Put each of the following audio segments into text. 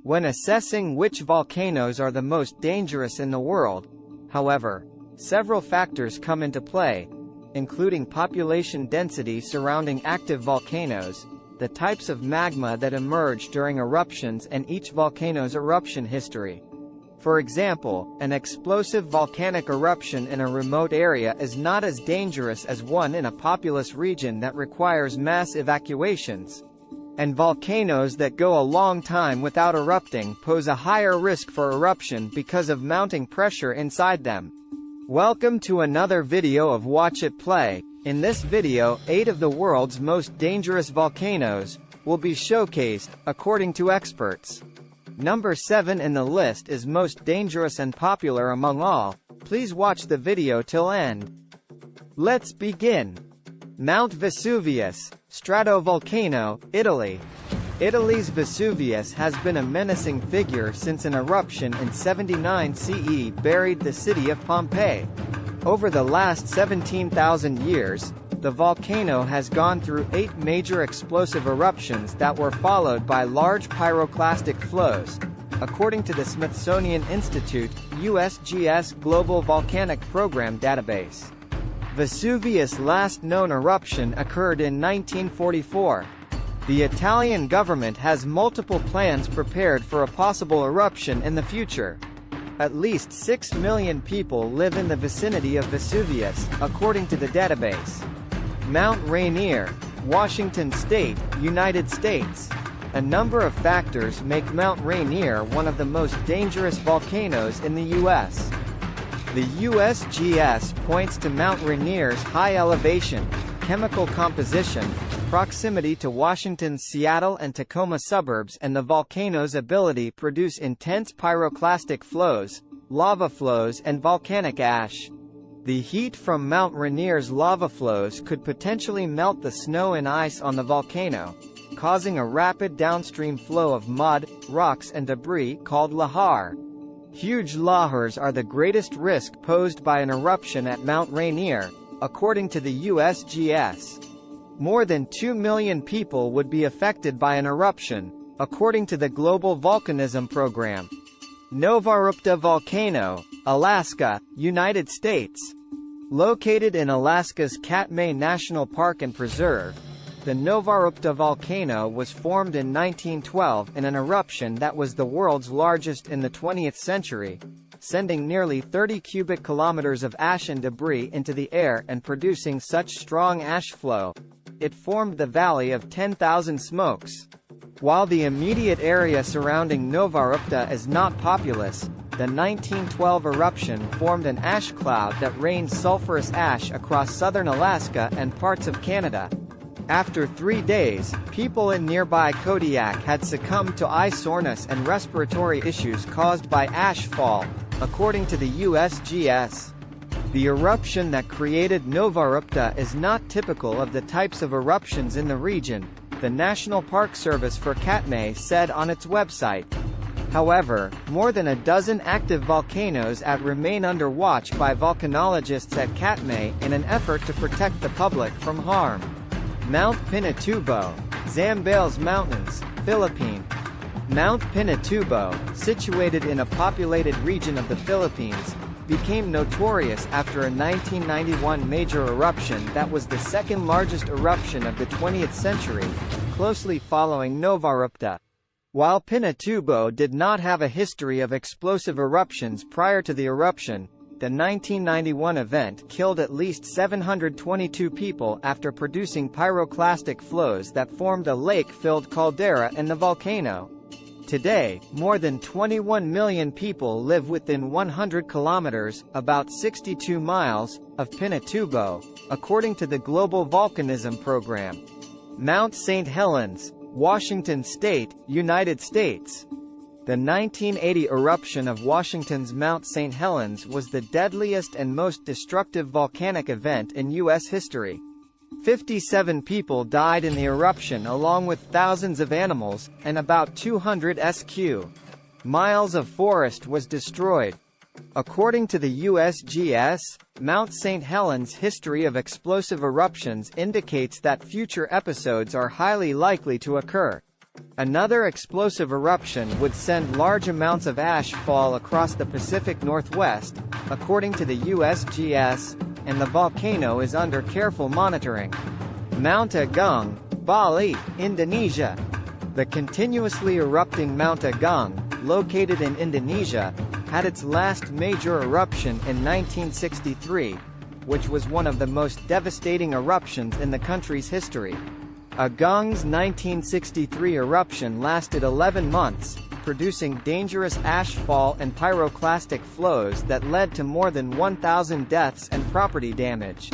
When assessing which volcanoes are the most dangerous in the world, however, several factors come into play, including population density surrounding active volcanoes, the types of magma that emerge during eruptions, and each volcano's eruption history. For example, an explosive volcanic eruption in a remote area is not as dangerous as one in a populous region that requires mass evacuations. And volcanoes that go a long time without erupting pose a higher risk for eruption because of mounting pressure inside them. Welcome to another video of Watch It Play. In this video, 8 of the world's most dangerous volcanoes will be showcased, according to experts. Number 7 in the list is most dangerous and popular among all. Please watch the video till end. Let's begin. Mount Vesuvius, stratovolcano, Italy. Italy's Vesuvius has been a menacing figure since an eruption in 79 CE buried the city of Pompeii. Over the last 17,000 years, the volcano has gone through 8 major explosive eruptions that were followed by large pyroclastic flows, according to the Smithsonian Institute, USGS Global Volcanic Program database. Vesuvius' last known eruption occurred in 1944. The Italian government has multiple plans prepared for a possible eruption in the future. At least 6 million people live in the vicinity of Vesuvius, according to the database. Mount Rainier, Washington State, United States. A number of factors make Mount Rainier one of the most dangerous volcanoes in the U.S. The USGS points to Mount Rainier's high elevation, chemical composition, proximity to Washington's Seattle and Tacoma suburbs, and the volcano's ability to produce intense pyroclastic flows, lava flows, and volcanic ash. The heat from Mount Rainier's lava flows could potentially melt the snow and ice on the volcano, causing a rapid downstream flow of mud, rocks, and debris called lahar. Huge lahars are the greatest risk posed by an eruption at Mount Rainier, according to the USGS. More than 2 million people would be affected by an eruption, according to the Global Volcanism Program. Novarupta Volcano, Alaska, United States. Located in Alaska's Katmai National Park and Preserve, the Novarupta volcano was formed in 1912 in an eruption that was the world's largest in the 20th century, sending nearly 30 cubic kilometers of ash and debris into the air and producing such strong ash flow. It formed the Valley of 10,000 Smokes. While the immediate area surrounding Novarupta is not populous, the 1912 eruption formed an ash cloud that rained sulfurous ash across southern Alaska and parts of Canada. After 3 days, people in nearby Kodiak had succumbed to eye soreness and respiratory issues caused by ash fall, according to the USGS. The eruption that created Novarupta is not typical of the types of eruptions in the region, the National Park Service for Katmai said on its website. However, more than a dozen active volcanoes remain under watch by volcanologists at Katmai in an effort to protect the public from harm. Mount Pinatubo, Zambales Mountains, Philippines. Mount Pinatubo, situated in a populated region of the Philippines, became notorious after a 1991 major eruption that was the second largest eruption of the 20th century, closely following Novarupta. While Pinatubo did not have a history of explosive eruptions prior to the eruption, the 1991 event killed at least 722 people after producing pyroclastic flows that formed a lake-filled caldera in the volcano. Today, more than 21 million people live within 100 kilometers, about 62 miles, of Pinatubo, according to the Global Volcanism Program. Mount St. Helens, Washington State, United States. The 1980 eruption of Washington's Mount St. Helens was the deadliest and most destructive volcanic event in U.S. history. 57 people died in the eruption along with thousands of animals, and about 200 sq miles of forest was destroyed. According to the USGS, Mount St. Helens' history of explosive eruptions indicates that future episodes are highly likely to occur. Another explosive eruption would send large amounts of ash fall across the Pacific Northwest, according to the USGS, and the volcano is under careful monitoring. Mount Agung, Bali, Indonesia. The continuously erupting Mount Agung, located in Indonesia, had its last major eruption in 1963, which was one of the most devastating eruptions in the country's history. Agung's 1963 eruption lasted 11 months, producing dangerous ash fall and pyroclastic flows that led to more than 1,000 deaths and property damage.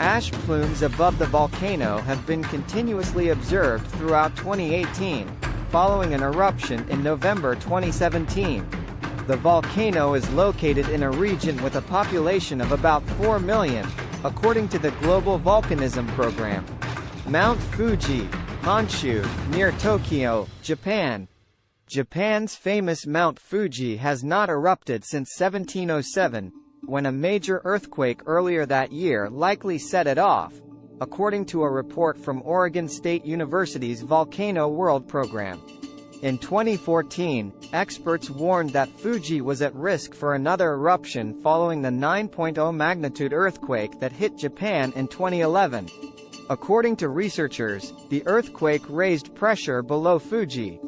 Ash plumes above the volcano have been continuously observed throughout 2018, following an eruption in November 2017. The volcano is located in a region with a population of about 4 million, according to the Global Volcanism Program. Mount Fuji, Honshu, near Tokyo, Japan. Japan's famous Mount Fuji has not erupted since 1707, when a major earthquake earlier that year likely set it off, according to a report from Oregon State University's Volcano World Program. In 2014, experts warned that Fuji was at risk for another eruption following the 9.0 magnitude earthquake that hit Japan in 2011. According to researchers, the earthquake raised pressure below Fuji.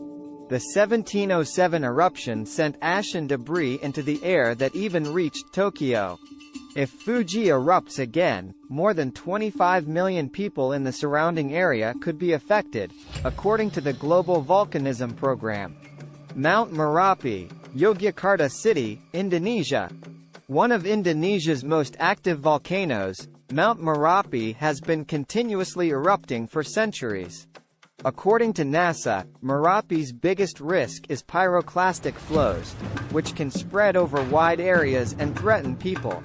The 1707 eruption sent ash and debris into the air that even reached Tokyo. If Fuji erupts again, more than 25 million people in the surrounding area could be affected, according to the Global Volcanism Program. Mount Merapi, Yogyakarta City, Indonesia. One of Indonesia's most active volcanoes, Mount Merapi has been continuously erupting for centuries. According to NASA, Merapi's biggest risk is pyroclastic flows, which can spread over wide areas and threaten people.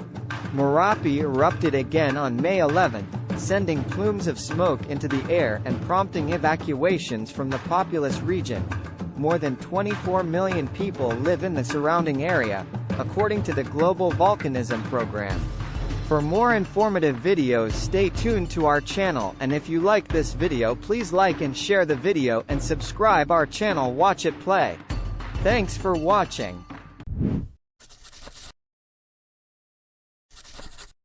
Merapi erupted again on May 11, sending plumes of smoke into the air and prompting evacuations from the populous region. More than 24 million people live in the surrounding area, according to the Global Volcanism Program. For more informative videos, stay tuned to our channel, and if you like this video, please like and share the video and subscribe our channel. Watch it play. Thanks for watching.